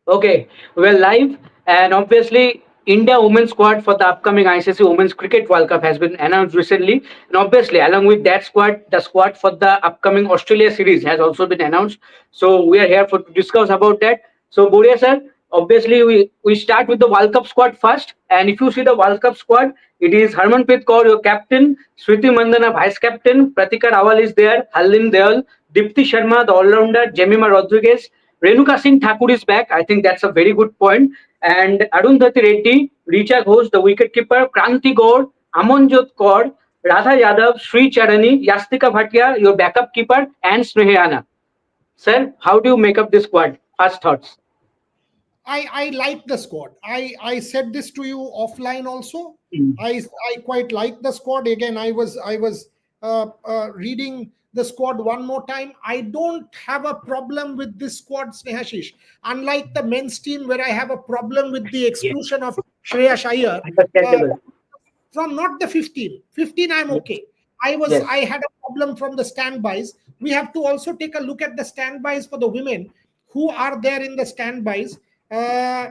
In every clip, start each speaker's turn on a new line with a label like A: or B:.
A: Okay, we're live, and obviously, India women's squad for the upcoming ICC Women's Cricket World Cup has been announced recently. And obviously, along with that squad, the squad for the upcoming Australia series has also been announced. So we are here for to discuss about that. So Boria sir, obviously we start with the World Cup squad first. And if you see the World Cup squad, it is Harmanpreet Kaur, your captain, Smriti Mandana, vice captain, Pratika Rawal is there, Harleen Deol, Dipti Sharma, the all-rounder, Jemima Rodriguez, Renuka Singh Thakur is back. I think that's a very good point. And Arundhati Reddy, Richa Ghosh, the wicketkeeper, Kranti Gaur, Amanjot Kaur, Radha Yadav, Sri Charani, Yastika Bhatia, your backup keeper, and Snehana. Sir, how do you make up this squad? First thoughts.
B: I like the squad. I said this to you offline also.
A: Mm.
B: I quite like the squad. Again, I was reading the squad one more time. I don't have a problem with this squad, Snehashish. Unlike the men's team, where I have a problem with the
A: Yes,
B: exclusion of Shreya Iyer, uh,
A: understandable.
B: from not the 15. 15, I'm
A: Yes,
B: okay.
A: yes,
B: I had a problem from the standbys. We have to also take a look at the standbys for the women who are there in the standbys. Uh,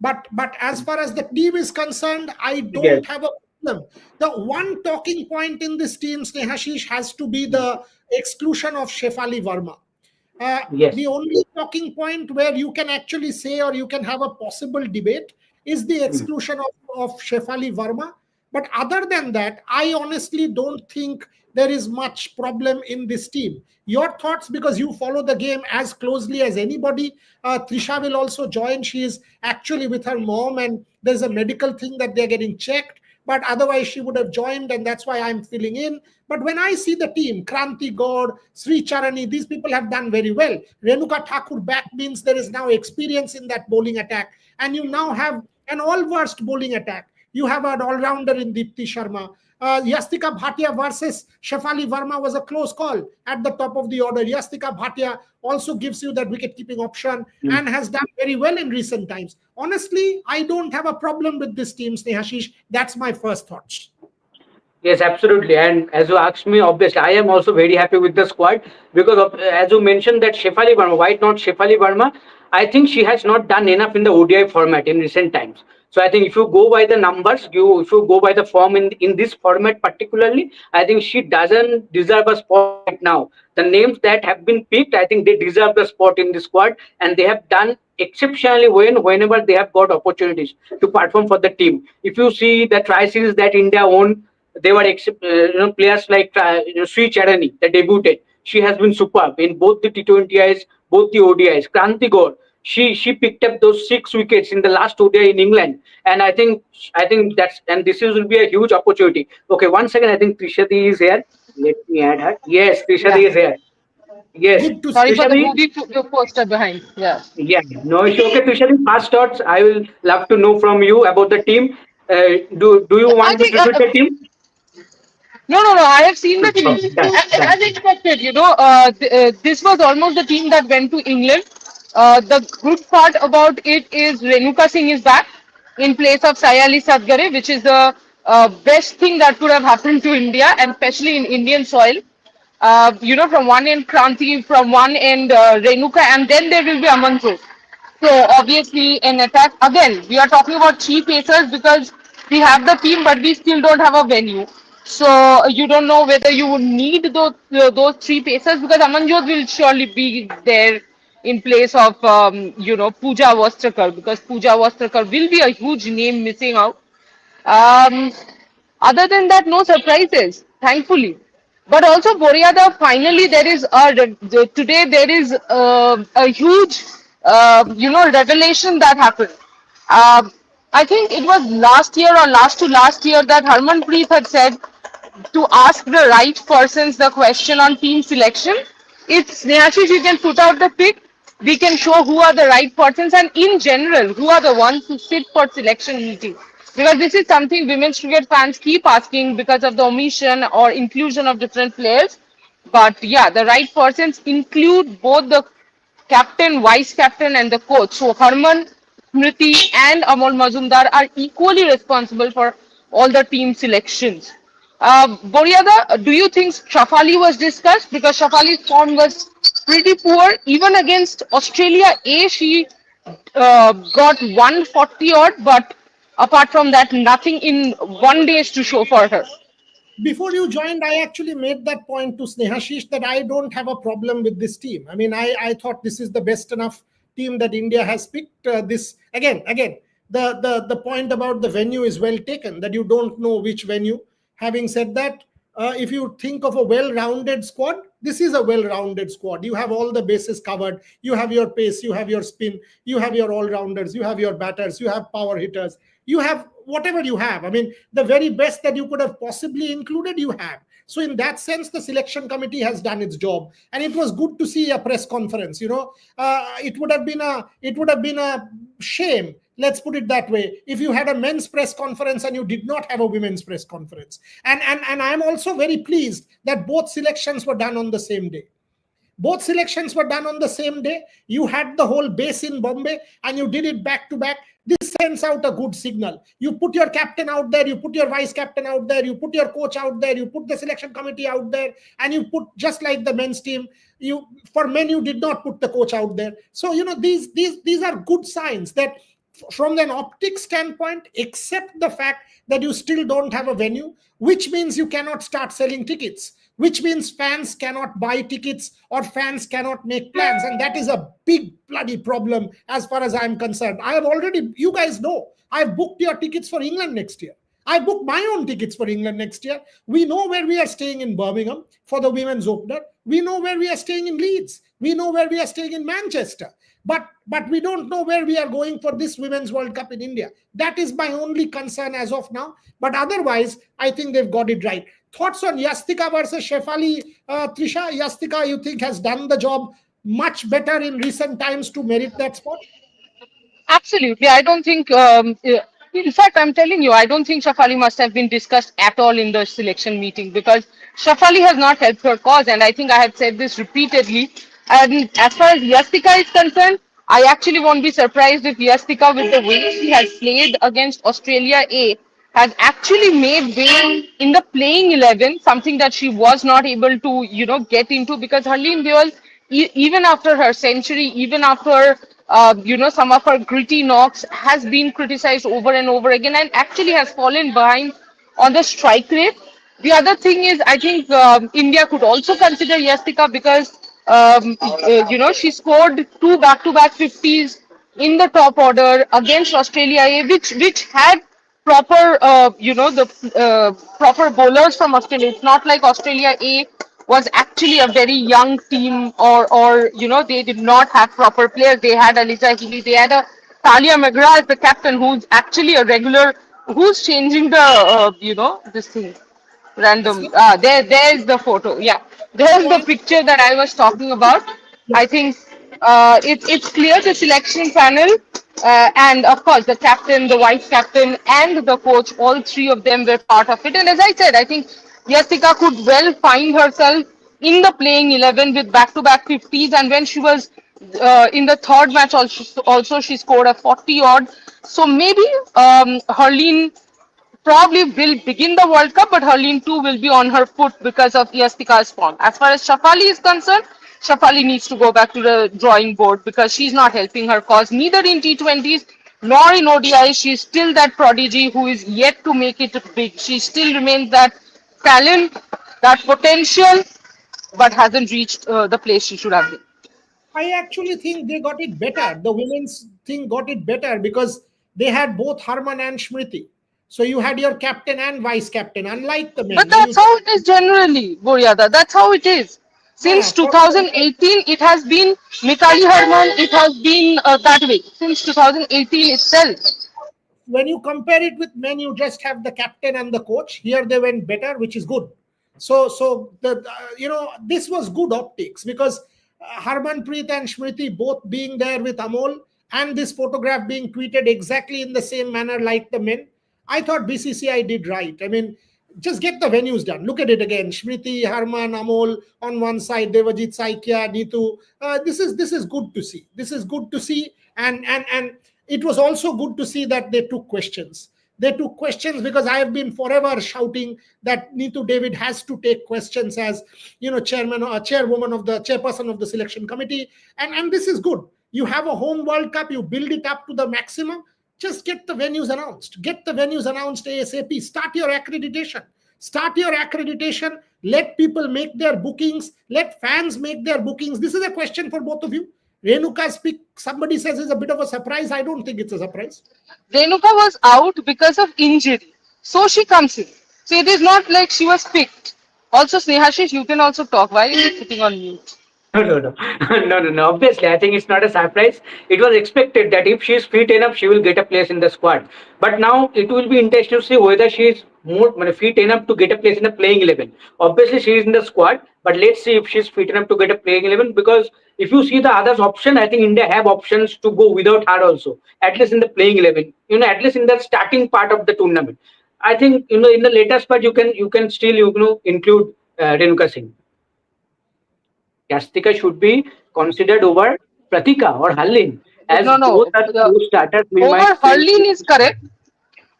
B: but as far as the team is concerned, I
A: yes,
B: don't have a problem. The one talking point in this team, Snehashish, has to be the exclusion of Shefali Verma.
A: yes.
B: The only talking point where you can actually say or you can have a possible debate is the
A: Mm.
B: exclusion of Shefali Verma. But other than that, I honestly don't think there is much problem in this team. Your thoughts, because you follow the game as closely as anybody. Trisha will also join. She is actually with her mom, and there's a medical thing that they're getting checked. But otherwise, she would have joined, and that's why I'm filling in. But when I see the team, Kranti Gaur, Sri Charani, these people have done very well. Renuka Thakur back means there is now experience in that bowling attack. And you now have an all-versed bowling attack. You have an all-rounder in Dipti Sharma. Yastika Bhatia versus Shefali Verma was a close call at the top of the order. Yastika Bhatia also gives you that wicket-keeping option
A: Mm.
B: and has done very well in recent times. Honestly, I don't have a problem with this team, Snehashish. That's my first thoughts.
A: Yes, absolutely. And as you asked me, obviously, I am also very happy with the squad because of, as you mentioned that Shefali Verma, why not Shefali Verma? I think she has not done enough in the ODI format in recent times. So I think if you go by the numbers, if you go by the form in this format particularly, I think she doesn't deserve a spot right now. The names that have been picked, I think they deserve the spot in the squad, and they have done exceptionally whenever they have got opportunities to perform for the team. If you see the tri series that India won, they were players like Sri Charani that debuted. She has been superb in both the T20Is, both the ODIs. Kranti Gaur, she picked up those 6 wickets in the last ODI in England, and I think that's and this will be a huge opportunity. Okay, one second. I think Trishadi is here. Let me add her. Yes,
C: Yeah.
A: Trishadi is here. Yes,
B: Good to see.
C: Sorry for the
A: Trishadi.
C: movie poster behind. Yeah.
A: Yeah, no issue. Okay, Trishadi, first thoughts. I will love to know from you about the team. Do you
C: I
A: want me
C: think
A: to repeat the team?
C: no. I have seen the team.
A: Okay, done, done.
C: As expected, this was almost the team that went to England. The good part about it is Renuka Singh is back in place of Sayali Sadgare, which is the best thing that could have happened to India, and especially in Indian soil. From one end Kranti, from one end Renuka, and then there will be Amanjot. So obviously, in attack again, we are talking about three pacers because we have the team, but we still don't have a venue. So you don't know whether you would need those three pacers because Amanjot will surely be there in place of Pooja Vastrakar because Pooja Vastrakar will be a huge name missing out. Um, Other than that, no surprises, thankfully. But also, Boryada, finally, today there is a huge, revelation that happened. Um I think it was last year or last to last year that Harmanpreet had said to ask the right persons the question on team selection. If Snehashish, you can put out the pick, we can show who are the right persons and in general who are the ones who sit for selection meeting. Because this is something women's cricket fans keep asking because of the omission or inclusion of different players. But yeah, the right persons include both the captain, vice captain, and the coach. So Harman, Smriti, and Amol Mazumdar are equally responsible for all the team selections. Boryada, do you think Shafali was discussed? Because Shafali's form was pretty poor. Even against Australia A, she got 140 odd, but apart from that, nothing in 1 days to show for her.
B: Before you joined, I actually made that point to Snehashish that I don't have a problem with this team. I mean, I thought this is the best enough team that India has picked. This again, the point about the venue is well taken, that you don't know which venue. Having said that, if you think of a well-rounded squad, this is a well-rounded squad. You have all the bases covered. You have your pace, you have your spin, you have your all-rounders, you have your batters, you have power hitters, you have whatever you have. I mean, the very best that you could have possibly included, you have. So in that sense, the selection committee has done its job, and it was good to see a press conference. It would have been a shame, let's put it that way, if you had a men's press conference and you did not have a women's press conference. And I'm also very pleased that both selections were done on the same day. Both selections were done on the same day. You had the whole base in Bombay and you did it back to back. This sends out a good signal. You put your captain out there, you put your vice captain out there, you put your coach out there, you put the selection committee out there, and you put, just like the men's team, for men you did not put the coach out there. So these are good signs that from an optics standpoint, except the fact that you still don't have a venue, which means you cannot start selling tickets, which means fans cannot buy tickets or fans cannot make plans. And that is a big bloody problem as far as I'm concerned. I have already, you guys know, I've booked your tickets for England next year. I booked my own tickets for England next year. We know where we are staying in Birmingham for the women's opener. We know where we are staying in Leeds. We know where we are staying in Manchester. But we don't know where we are going for this Women's World Cup in India. That is my only concern as of now. But otherwise, I think they've got it right. Thoughts on Yastika versus Shefali? Trisha, Yastika, you think has done the job much better in recent times to merit that spot?
C: Absolutely. I don't think, in fact, I'm telling you, I don't think Shafali must have been discussed at all in the selection meeting, because Shafali has not helped her cause. And I think I had said this repeatedly. And as far as Yastika is concerned, I actually won't be surprised if Yastika, with the way she has played against Australia A, has actually made way in the playing 11, something that she was not able to, get into, because Harleen Deol, even after her century, even after some of her gritty knocks, has been criticized over and over again, and actually has fallen behind on the strike rate. The other thing is, I think India could also consider Yastika, because she scored two back-to-back 50s in the top order against Australia A, which had proper, the proper bowlers from Australia. It's not like Australia A was actually a very young team, or they did not have proper players. They had Aliza Healy, they had a Talia McGrath as the captain, who's actually a regular, who's changing the, this thing randomly. There's the photo. Yeah, there's the picture that I was talking about. I think it's clear the selection panel, and of course the captain, the vice captain, and the coach, all three of them were part of it. And as I said, I think Yastika could well find herself in the playing 11 with back-to-back 50s. And when she was in the third match, also she scored a 40 odd. So maybe Harleen probably will begin the World Cup, but Harleen too will be on her foot because of Yastika's form. As far as Shafali is concerned, Shafali needs to go back to the drawing board, because she's not helping her cause, neither in T20s nor in ODI. She's still that prodigy who is yet to make it big. She still remains that talent, that potential, but hasn't reached the place she should have been.
B: I actually think they got it better. The women's thing got it better because they had both Harman and Smriti. So you had your captain and vice captain, unlike the men.
C: But that's how it is generally, Boryada. That's how it is. Since 2018, it has been Mitali Harman, it has been that way. Since 2018 itself.
B: When you compare it with men, you just have the captain and the coach. Here they went better, which is good. So this was good optics, because Harmanpreet and Smriti both being there with Amol, and this photograph being tweeted exactly in the same manner like the men. I thought BCCI did right. I mean, just get the venues done. Look at it again. Smriti, Harman, Amol on one side, Devajit, Saikia, Neetu. This is good to see. This is good to see, and it was also good to see that they took questions. They took questions, because I have been forever shouting that Neetu David has to take questions as chairperson of the selection committee, and this is good. You have a home World Cup, you build it up to the maximum. Just get the venues announced. Get the venues announced ASAP. Start your accreditation. Start your accreditation. Let people make their bookings. Let fans make their bookings. This is a question for both of you. Renuka's pick, somebody says, is a bit of a surprise. I don't think it's a surprise.
C: Renuka was out because of injury. So she comes in. So it is not like she was picked. Also, Snehashish, you can also talk. Why are you sitting on mute?
A: No, no, no, no. Obviously, I think it's not a surprise. It was expected that if she is fit enough, she will get a place in the squad. But now it will be interesting to see whether she is more fit enough to get a place in the playing 11. Obviously, she is in the squad, but let's see if she is fit enough to get a playing 11. Because if you see the others option, I think India have options to go without her also. At least in the playing 11, at least in the starting part of the tournament. I think in the later part you can still include Renuka Singh. Yastika should be considered over Pratika or Harleen, as
C: No,
A: both
C: no.
A: are slow starters. We might
C: Over
A: say,
C: Harleen is correct.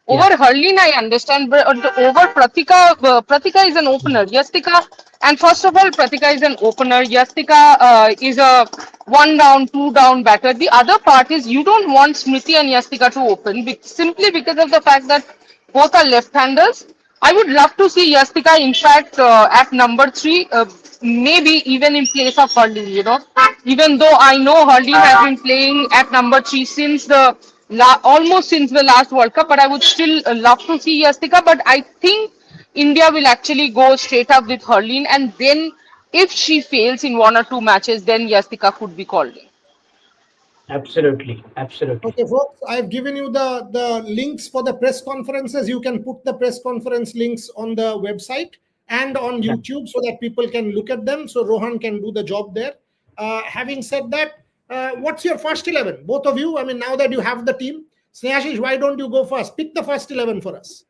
C: Over
A: yeah,
C: Harleen, I understand, but over Pratika, Pratika is an opener. Yastika, and first of all, Pratika is an opener. Yastika is a one down, two down batter. The other part is you don't want Smriti and Yastika to open simply because of the fact that both are left-handers. I would love to see Yastika, in fact, at number three, maybe even in place of Harleen. Even though I know Harleen has been playing at number three since the almost since the last World Cup, but I would still love to see Yastika. But I think India will actually go straight up with Harleen, and then if she fails in one or two matches, then Yastika could be called in.
A: absolutely, absolutely.
B: Okay, folks, I've given you the links for the press conferences. You can put the press conference links on the website and on
A: Yeah.
B: YouTube so that people can look at them. So Rohan can do the job there. Having said that, what's your first 11? Both of you, I mean, now that you have the team, Snehashish, why don't you go first? Pick the first 11 for us.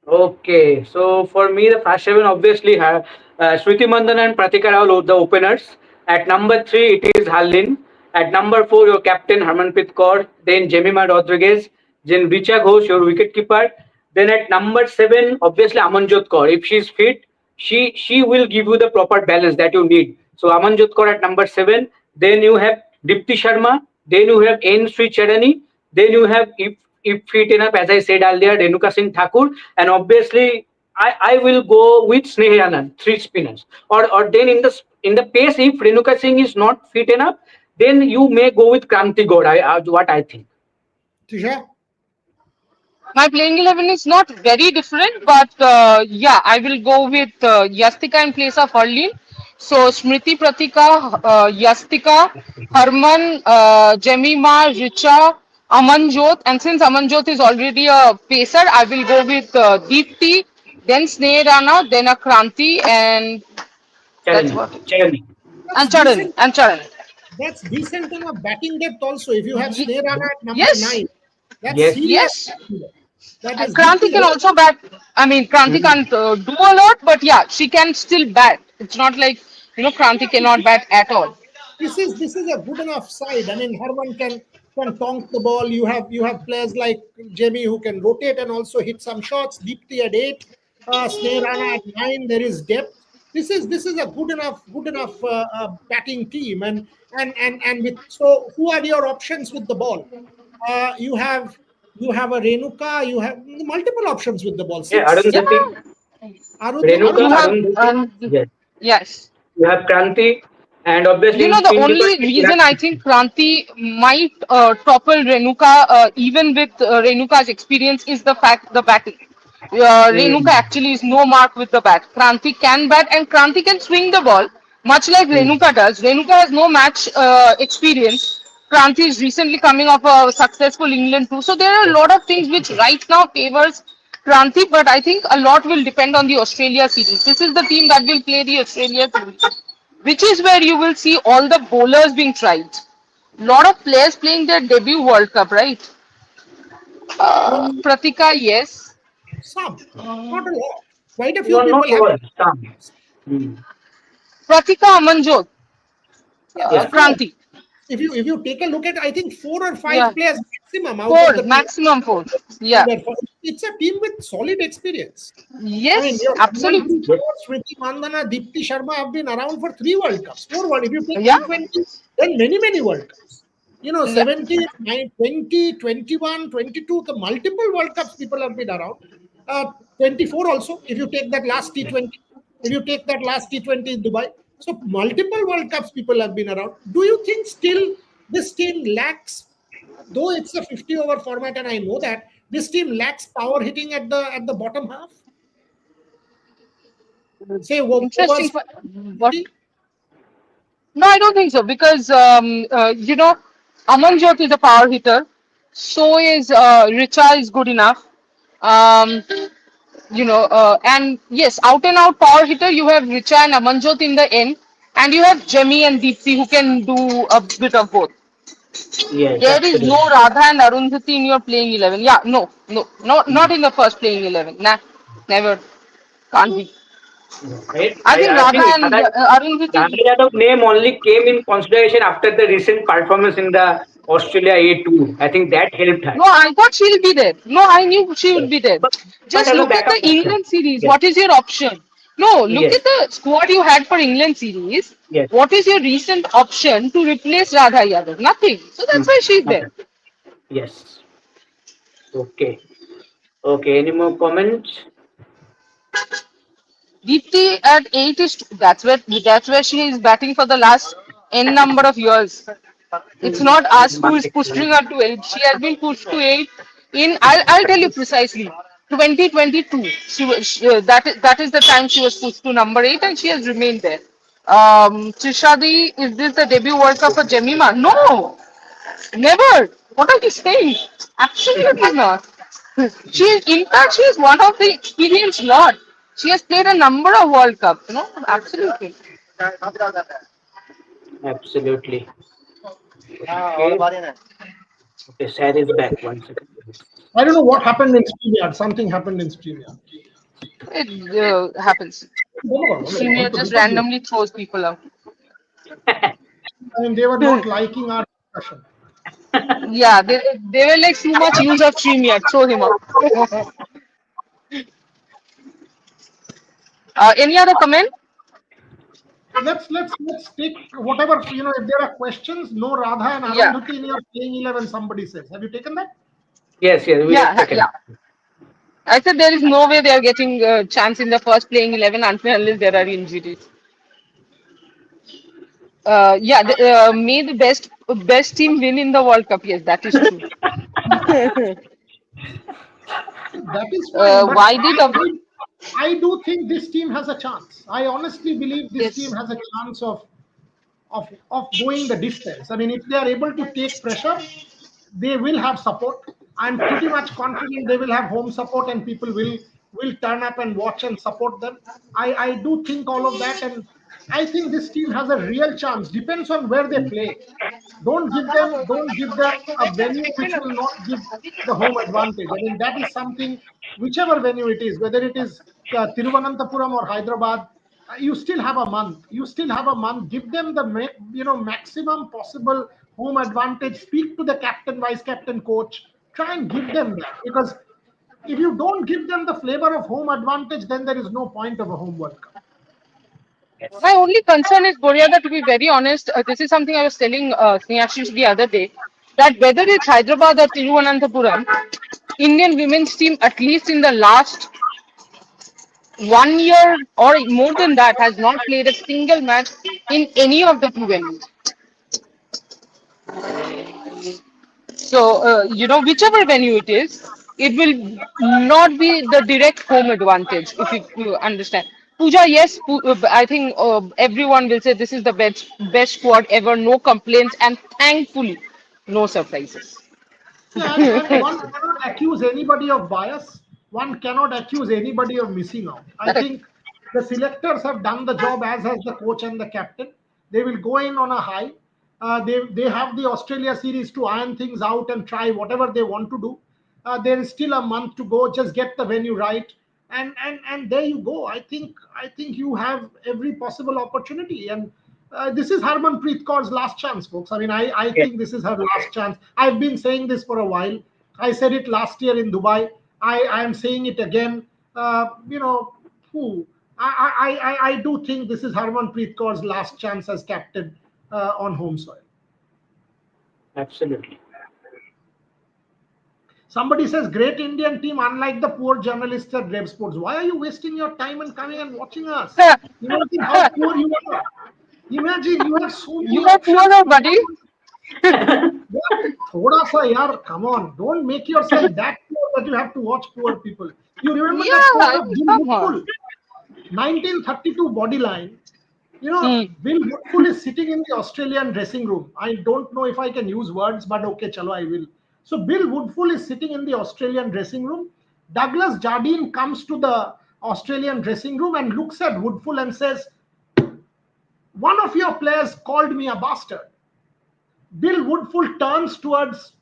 A: Okay, so for me, the first seven obviously have Shruti Mandana and Pratika Rao, the openers. At number three, it is Harleen. At number four, your captain Harmanpreet Kaur. Then Jemima Rodriguez. Then Richa Ghosh, your wicketkeeper. Then at number seven, obviously Amanjot Kaur. If she is fit, she will give you the proper balance that you need. So Amanjot Kaur at number seven. Then you have Dipti Sharma. Then you have N. Sri Charani. Then you have if fit enough, as I said earlier, Renuka Singh Thakur, and obviously I will go with Sneha Anand, three spinners. Or then in the pace, if Renuka Singh is not fit enough, then you may go with Kranti Gaur. What I think.
B: Tisha?
C: My playing 11 is not very different, but yeah, I will go with Yastika in place of Harleen. So Smriti, Pratika, Yastika, Harman, Jemima, Richa, Amanjot, and since Amanjot is already a pacer, I will go with Deepti, then Sneh Rana, then a Kranti, and that's
A: Charani,
C: what.
A: Charani.
B: That's
C: And Charan,
B: decent.
C: and Charan.
B: That's decent enough batting depth also. If you have
C: Ye-
B: Sneh Rana at number
C: Yes,
B: 9, that's
A: Yes.
B: serious.
C: yes.
B: That is
C: Kranti can also bat. I mean, Kranti
A: Mhm.
C: can't do a lot, but yeah, she can still bat. It's not like Kranti cannot bat at all.
B: this is a good enough side. I mean, Harman can tonk the ball. You have players like Jamie who can rotate and also hit some shots. Deepti at 8, Sneh Rana at 9. There is depth. This is a good enough batting team. And with so who are your options with the ball? You have a Renuka. You have multiple options with the ball.
A: Yeah,
B: Six,
C: Yeah,
B: seven.
A: Arundhati, Renuka,
C: you have.
B: Arundhati.
A: Yes.
C: Yes.
A: You have Kranti, and obviously in
C: The
A: spin you can
C: only
A: take Virat
C: reason I think Kranti might topple Renuka, even with Renuka's experience, is the fact the batting. Renuka
A: Mm.
C: actually is no mark with the bat. Kranti can bat and Kranti can swing the ball, much like
A: Mm.
C: Renuka does. Renuka has no match experience. Kranti is recently coming off a successful England tour. So there are a lot of things which right now favors Kranti, but I think a lot will depend on the Australia series. This is the team that will play the Australia series, which is where you will see all the bowlers being tried. Lot of players playing their debut World Cup, right?
B: Um,
C: Pratika, yes.
B: some, not a lot. Quite a few
A: No, not
B: people have.
A: all. Some. Mm.
C: Pratika Amanjot,
B: Yeah,
A: Yeah.
B: four.
C: Kranti.
B: If you take a look at, I think 4 or 5
C: Yeah,
B: players maximum out of
C: four,
B: the team.
C: maximum four. Yeah,
B: It's a team with solid experience. I mean,
C: yes,
B: your
C: absolutely.
B: Harmanpreet
A: Yes.
B: Kaur, Smriti Mandana, Deepti Sharma have been around for 3 World Cups, 4 World. If you take
C: Yeah,
B: T20, then many World Cups.
C: Yeah.
B: 17, 20, 21, 22, the multiple World Cups people have been around. 24 also, if you take that last T20, if you take that last T20 in Dubai. So multiple World Cups people have been around. Do you think still this team lacks, though it's a 50 over format, and I know that this team lacks power hitting at the bottom half? Say
C: Interesting.
B: overs
C: What?
B: 50?
C: No, I don't think so because Amanjot is a power hitter. So is Richa is good enough. Um, and yes, out and out power hitter. You have Richa and Amanjot in the end, and you have Jemmy and Deepthi who can do a bit of both.
A: Yes,
C: There is no
A: absolutely.
C: Radha and Arundhati in your playing 11. Yeah, no, no, not in the first playing 11. Nah, never, can't be.
A: Right?
C: I think
A: I
C: Radha
A: think
C: and
A: Radha
C: Arundhati.
A: Yadav's name only came in consideration after the recent performance in the Australia A tour. I think that helped her.
C: No, I thought she'll be there. No, I knew she would
A: Yes.
C: be there.
A: But
C: Just
A: as a
C: look at
A: backup
C: the
A: option.
C: England series.
A: Yes.
C: What is your option? No, look
A: Yes.
C: at the squad you had for England series.
A: Yes.
C: What is your recent option to replace Radha Yadav? Nothing. So that's
A: Mm.
C: why she's there.
A: Okay. Yes. Okay. Okay. Any more comments?
C: Deepti at 8 is that's where she is batting for the last n number of years. It's not us who is pushing her to 8. She has been pushed to 8 in I'll tell you precisely. 2022. That is the time she was pushed to number 8 and she has remained there. Trishadi, is this the debut World Cup for Jemima? No, never. What are you saying? Absolutely not. In fact, she is one of the experienced lot. She has played a number of World Cups, absolutely.
A: Absolutely. Okay. Okay. Sad is back. One second.
B: I don't know what happened in StreamYard. Something happened in StreamYard.
C: It happens. Senior just
B: I
C: randomly throws people out.
B: mean, they were not liking our discussion.
C: Yeah, they were like too much use of StreamYard. Throw him out. Any other comment?
B: Let's take whatever, if there are questions. No Radha and
C: Yeah,
B: Arundhati in your playing 11. Somebody says, have you taken that?
A: Yes. Yes. We have
C: yeah.
A: taken.
C: I said there is no way they are getting a chance in the first playing 11 until unless there are injuries. Yeah, may the best team win in the World Cup. Yes, that is true.
B: That is fine, but
C: Why did
B: I do think this team has a chance. I honestly believe this team
C: yes?
B: has a chance of going the distance. I mean, if they are able to take pressure, they will have support. I'm pretty much confident they will have home support and people will turn up and watch and support them. I do think all of that, and I think this team has a real chance. Depends on where they play. Don't give them a venue which will not give the home advantage. I mean, that is something, whichever venue it is, whether it is Tiruvananthapuram or Hyderabad, you still have a month. You still have a month. Give them the maximum possible home advantage. Speak to the captain, vice captain, coach. Try and give them that, because if you don't give them the flavor of home advantage, then there is no point of a home World Cup.
C: My only concern is Boryada, to be very honest, this is something I was telling Snehashish the other day, that whether it's Hyderabad or Tiruvananthapuram, Indian women's team, at least in the last 1 year or more than that, has not played a single match in any of the two venues. So, whichever venue it is, it will not be the direct home advantage, if you understand. Puja, yes, I think everyone will say this is the best squad ever, no complaints, and thankfully, no surprises.
B: Yeah, and one cannot accuse anybody of bias. One cannot accuse anybody of missing out. I
C: Correct.
B: think the selectors have done the job, as has the coach and the captain. They will go in on a high. They have the Australia series to iron things out and try whatever they want to do. There is still a month to go. Just get the venue right, and there you go. I think you have every possible opportunity, and this is Harmanpreet Kaur's last chance, folks. I mean, I
A: Yes.
B: think this is her last chance. I've been saying this for a while. I said it last year in Dubai. I am saying it again. Who I do think this is Harmanpreet Kaur's last chance as captain on home soil.
A: Absolutely.
B: Somebody says great Indian team, unlike the poor journalists at Rev Sports. Why are you wasting your time and coming and watching us? Imagine how poor you are. Imagine you have so many
C: You are
B: options
C: poor,
B: to
C: buddy.
B: watch. Yeah, thoda sa yaar, come on. Don't make yourself that poor that you have to watch poor people. You remember that
C: Yeah,
B: quote
C: I
B: of
C: mean,
B: Bill
C: come on.
B: Woodfull, 1932 body line. You know,
C: Hmm.
B: Bill Woodfull is sitting in the Australian dressing room. I don't know if I can use words, but okay, chalo, I will. So Bill Woodfull is sitting in the Australian dressing room. Douglas Jardine comes to the Australian dressing room and looks at Woodfull and says, "One of your players called me a bastard." Bill Woodfull turns towards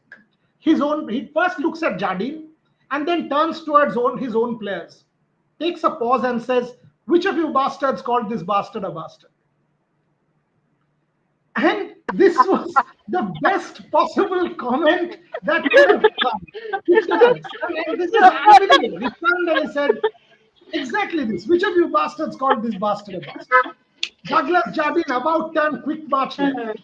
B: his own. He first looks at Jardine and then turns towards his own players. Takes a pause and says, "Which of you bastards called this bastard a bastard?" And this was the best possible comment that could have come. He turns. And this is unbelievable. He turned and he said, "Exactly this. Which of you bastards called this bastard a bastard?" Douglas Jardine about turn, quick march left.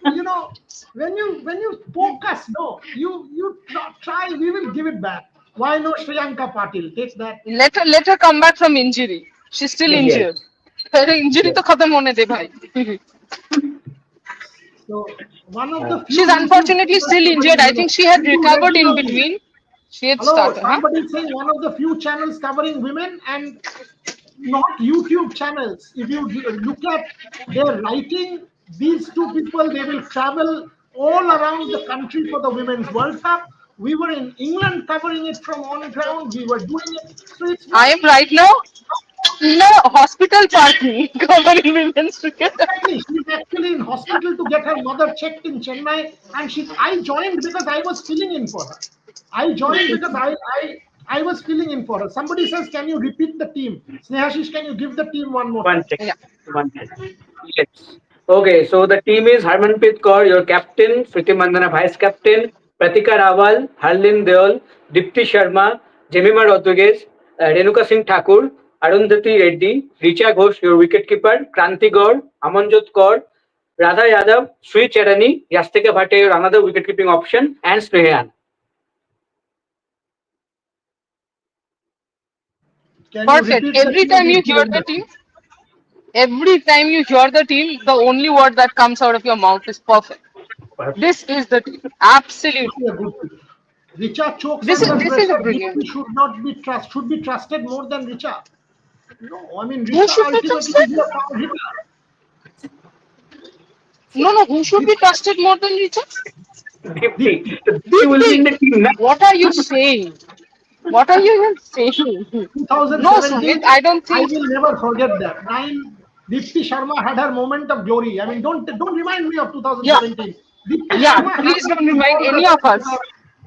B: So, when you poke us, no, you try, we will give it back. Why no Shriyanka Patil? Take that.
C: Let her come back from injury. She's still
A: Yes.
C: injured. Her injury
A: Yes.
C: to khatam hone de bhai.
B: So one of the few
C: She's
B: YouTube
C: unfortunately
B: channels
C: still
B: covering
C: injured. I
B: women.
C: think she had
B: Hindu
C: recovered in
B: regularly.
C: between. She had
B: Hello,
C: started, huh?
B: somebody saying one of the few channels covering women and not YouTube channels. If you look at their writing, these two people, they will travel all around the country for the Women's World Cup. We were in England covering it from on ground. We were doing it. So it's
C: I
B: not
C: am right now in a hospital party covering women's cricket.
B: exactly. She's actually in hospital to get her mother checked in Chennai, and I joined because I was filling in for her. I joined because I was filling in for her. Somebody says, "Can you repeat the team?" Snehashish, can you give the team one more
A: One
B: time?
A: second.
C: Yeah.
A: One second. Yes. Okay, so the team is Harmanpreet Kaur, your captain, Priti Mandana, vice captain, Pratika Rawal, Harlin Deol, Dipti Sharma, Jemima Rodriguez, Renuka Singh Thakur, Arundhati Reddy, Richa Ghosh, your wicketkeeper, Kranti Gaur, Amanjot Kaur, Radha Yadav, Sri Cherani, Yastika Bhatte, your another wicketkeeping option, and Snehan.
B: Can you
C: Perfect.
B: repeat the team? We've given the team.
C: Every time you hear the team, the only word that comes out of your mouth is perfect. This is the team.
B: This
C: Absolutely.
B: is a good team. Richa chokes
C: This is
B: under
C: this is a
B: pressure.
C: brilliant
B: Dipti
C: team.
B: should be trusted more than Richa. No, I mean
C: Who
B: Richa
C: should be
B: ultimately
C: trusted?
B: is a power hitter.
C: No, no. Who should
B: This
C: be trusted more than Richard?
A: Dipti.
B: Dipti.
A: So Dipti will be in
C: Dipti.
A: the team now.
C: What are you saying? What are you even saying? No, Sumit,
B: 2017,
C: I don't
B: I
C: think.
B: will never forget that. Dipti Sharma had her moment of glory. I mean, don't remind me of
C: Yeah,
B: 2017. Dipti
C: yeah.
B: Sharma
C: Please
B: happened
C: don't
B: to
C: remind
B: bowl the
C: any of us.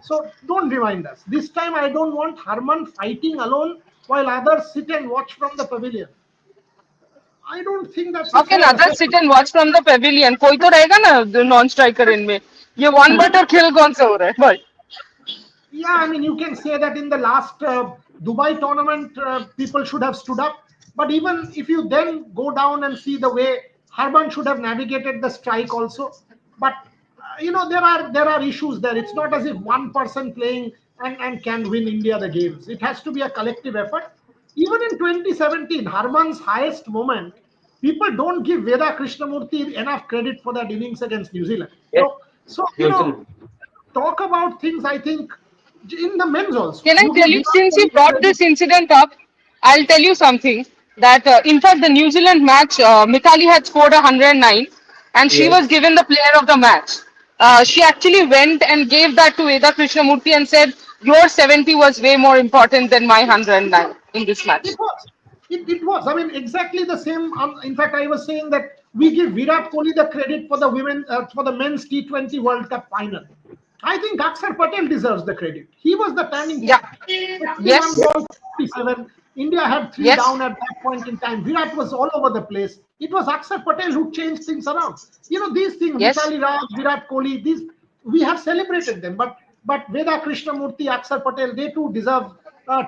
B: so don't remind us. This time I don't want Harman fighting alone while others sit and watch from the pavilion. I don't think that's a
C: How can
B: fair
C: others sit
B: assessment.
C: and watch from the pavilion? कोई तो रहेगा ना non striker इनमें ये one butter खेल कौन सा हो रहा है but
B: Yeah, I mean, you can say that in the last Dubai tournament, people should have stood up. But even if you then go down and see the way Harban should have navigated the strike also, but there are issues there. It's not as if one person playing and can win India the games. It has to be a collective effort. Even in 2017, Harman's highest moment, people don't give Veda Krishnamurti enough credit for that innings against New Zealand.
A: Yes.
B: So
A: New Zealand.
B: talk about things. I think in the men's also,
C: can I
B: you
C: tell
B: give
C: you,
B: Virat
C: since you
B: Kohli
C: brought
B: credit.
C: this incident up, I'll tell you something that in fact the New Zealand match, Mithali had scored 109 and she was
A: Yes.
C: given the player of the match. She actually went and gave that to Veda Krishnamurti and said, your 70 was way more important than my 109 in this match.
B: It was. It was. I mean, exactly the same. In fact, I was saying that we give Virat Kohli the credit for the for the men's T20 World Cup final. I think Akshar Patel deserves the credit. He was the turning
C: Yeah.
B: point. 51
C: Yes.
B: balls, 47. India had three
C: Yes.
B: down at that point in time. Virat was all over the place. It was Akshar Patel who changed things around. These things,
C: Yes.
B: Mithali Raj, Virat Kohli, these we have celebrated them. But Veda Krishnamurti, Akshar Patel, they too deserve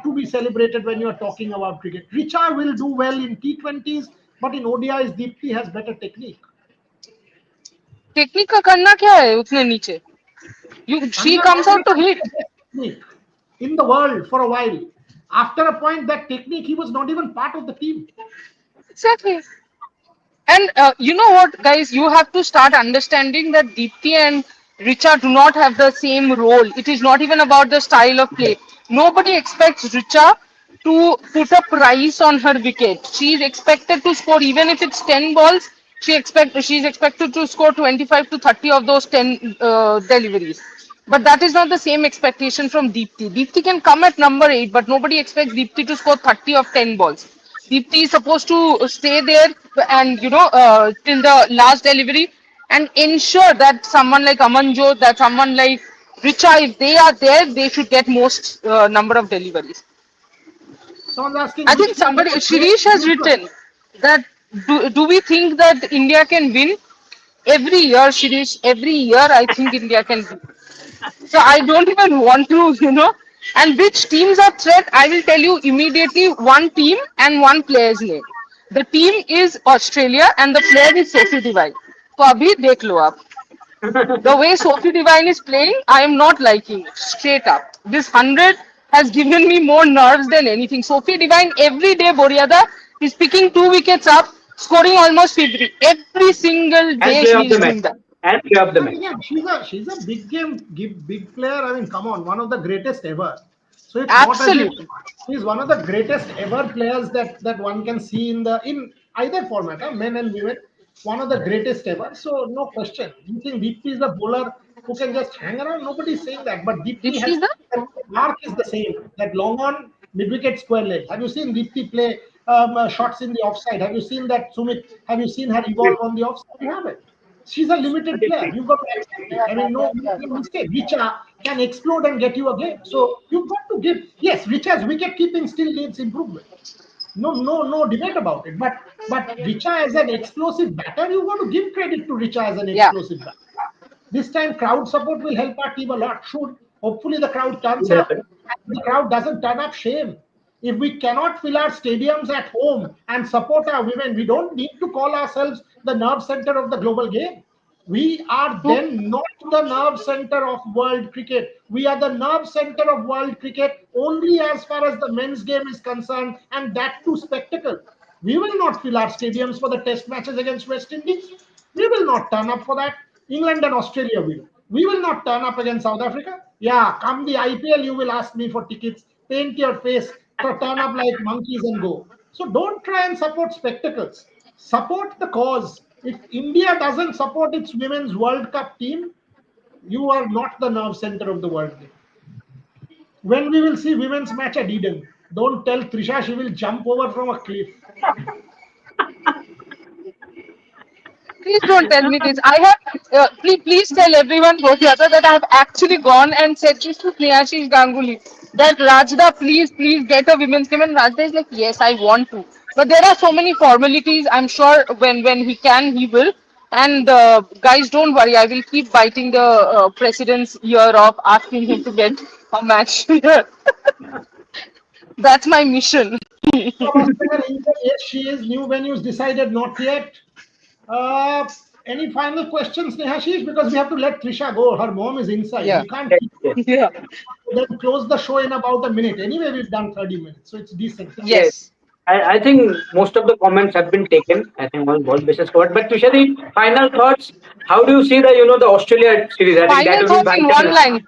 B: to be celebrated when you are talking about cricket. Richa will do well in T20s, but in ODIs, Deepti has better technique.
C: Technique का करना क्या है उतने नीचे She comes out to hit.
B: Technique in the world for a while. After a point, that technique, he was not even part of the team.
C: Exactly. And you know what, guys? You have to start understanding that Deepti and Richa do not have the same role. It is not even about the style of play. Nobody expects Richa to put a price on her wicket. She is expected to score, even if it's 10 balls. She's expected to score 25 to 30 of those 10 deliveries. But that is not the same expectation from Deepti. Deepti can come at number 8, but nobody expects Deepti to score 30 of 10 balls. Deepti is supposed to stay there and till the last delivery and ensure that someone like Amanjot, that someone like Richa, if they are there, they should get most number of deliveries.
B: Someone's asking
C: I
B: which
C: think
B: team
C: somebody,
B: will play
C: Shirish has
B: neutral.
C: written that do we think that India can win? Every year, Shirish, every year I think India can win. So I don't even want to, And which teams are threat? I will tell you immediately one team and one player's name. The team is Australia and the player is Sophie Devine. So abhi dekh lo aap. The way Sophie Devine is playing, I am not liking it. Straight up. This 100 has given me more nerves than anything. Sophie Devine every day, Boriada, is picking 2 wickets up, scoring almost 50. Every single
A: And
C: day
A: play
C: she
A: of
C: is
A: the match.
C: doing that.
A: And play of the
B: And
A: match.
B: again, she's a big game, big player. I mean, come on, one of the greatest ever. So it's not as if
C: Absolutely.
B: she's one of the greatest ever players that one can see in either format, men and women. One of the greatest ever. So no question. You think Deepti is the bowler who can just hang around? Nobody's saying that. But Deepti
C: Dipti
B: has
C: is the
B: mark is the same. That long on mid wicket square leg. Have you seen Deepti play shots in the offside? Have you seen that Sumit? Have you seen her evolve on the offside? You haven't. She's a limited player. You've got to accept it. I mean, no, make no mistake. Richa can explode and get you a game. So you've got to give. Yes, Richa's wicket keeping still needs improvement. No debate about it. But Richa as an explosive batter, you've got to give credit to Richa as an
C: yeah.
B: explosive batter. This time, crowd support will help our team a lot. Should hopefully the crowd turns
A: Should
B: up.
A: happen.
B: If the crowd doesn't turn up, shame. If we cannot fill our stadiums at home and support our women, we don't need to call ourselves the nerve center of the global game. We are
C: True.
B: then not the nerve center of world cricket. We are the nerve center of world cricket only as far as the men's game is concerned, and that too spectacle. We will not fill our stadiums for the test matches against West Indies. We will not turn up for that. England and Australia will. We will not turn up against South Africa. Yeah, come the IPL, you will ask me for tickets, paint your face, turn up like monkeys and go. So don't try and support spectacles. Support the cause. If India doesn't support its women's World Cup team, you are not the nerve center of the world game. When we will see women's match at Eden, don't tell Trisha she will jump over from a cliff.
C: Please don't tell me this. I have, please tell everyone, Rohiyata, that I have actually gone and said this to Snehashish Ganguly. That Rajda, please get a women's game. And Rajda is like, yes, I want to. But there are so many formalities. I'm sure when he can, he will. And guys, don't worry. I will keep biting the president's ear off, asking him to get a match here. That's my mission.
B: Australia, England, yes, she is. New venues decided, not yet. Uh, any final questions, Nehashish? Because we have to let Trisha go. Her mom is inside.
C: Yeah.
B: We can't
A: Yes,
B: keep her.
A: yes,
C: Yeah.
B: Then close the show in about a minute. Anyway, we've done 30 minutes, so it's decent.
A: yes.
C: Yes.
A: I think most of the comments have been taken. I think all bases covered. But Tushari, final thoughts. How do you see the Australia series? I think that
C: Final
A: will be
C: thoughts in one
A: vital.
C: line.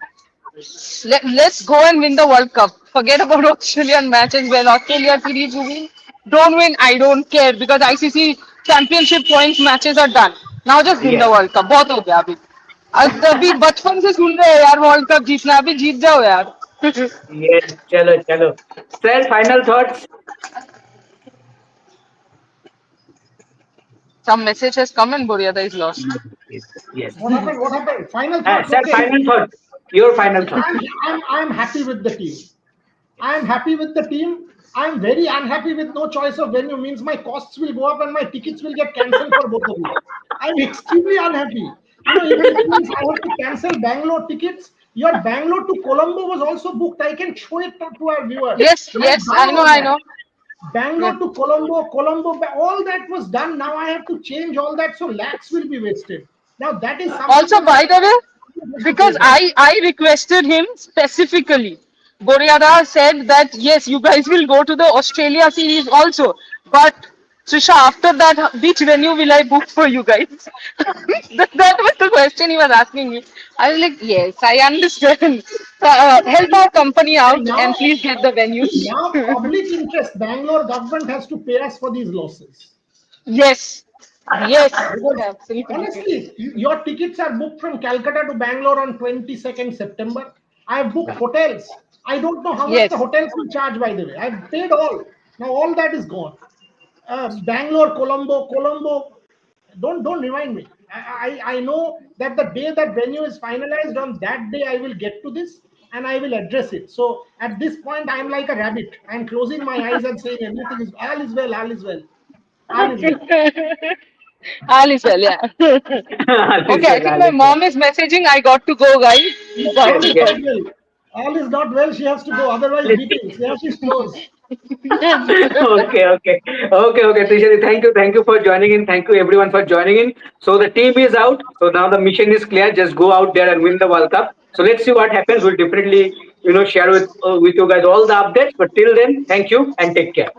C: Let's go and win the World Cup. Forget about Australian matches. Well, Australia series you win, don't win, I don't care because ICC championship points matches are done. Now just win the
A: Yes.
C: World Cup. बहुत हो गया अभी. अभी बचपन से सुन रहे हैं यार वर्ल्ड कप जीतना अभी जीत जाओ यार.
A: Yes. Chalo, chalo. Sir, final thoughts.
C: Some message has come and Boryada is lost.
A: Yes. Yes.
B: What happened? What happened? Final thoughts.
A: Sir,
B: Okay.
A: final thoughts. Your final thoughts.
B: I'm happy with the team. I'm happy with the team. I'm very unhappy with no choice of venue. Means my costs will go up and my tickets will get cancelled for both of you. I'm extremely unhappy. If it means I have to cancel Bangalore tickets, your Bangalore to Colombo was also booked. I can show it to our viewers.
C: Yes,
B: I've
C: yes,
B: done
C: I know,
B: all
C: I
B: that.
C: know.
B: Bangalore
C: Yeah.
B: to Colombo, all that was done. Now I have to change all that, so lakhs will be wasted. Now that is something.
C: Also, by the way, because I requested him specifically. Boreada said that yes, you guys will go to the Australia series also, but Trisha, after that, which venue will I book for you guys? That was the question he was asking me. I was like, yes, I understand. Help our company
B: And
C: out and
B: now,
C: please get the venues.
B: now public interest, Bangalore government has to pay us for these losses.
C: Yes, yes,
B: Because
C: absolutely.
B: honestly, your tickets are booked from Calcutta to Bangalore on 22nd September. I have booked hotels. I don't know how much the
C: Yes.
B: hotels will charge, by the way. I've paid all. Now all that is gone. Bangalore, Colombo. Don't remind me. I know that the day that venue is finalized, on that day I will get to this and I will address it. So at this point, I'm like a rabbit. I'm closing my eyes and saying everything is all is well, all is well, all is well.
C: All is well, yeah.
A: Alice
C: Okay, I
A: well,
C: think my
A: Alice well.
C: mom is messaging. I got to go, guys.
B: All
A: Yes,
B: is
A: yes.
B: not well. All is not well. She has to go. Otherwise, meetings. There she close.
A: Okay. Trishari, thank you for joining in. Thank you everyone for joining in. So the team is out. So now the mission is clear. Just go out there and win the World Cup. So let's see what happens. We'll definitely, share with you guys all the updates. But till then, thank you and take care.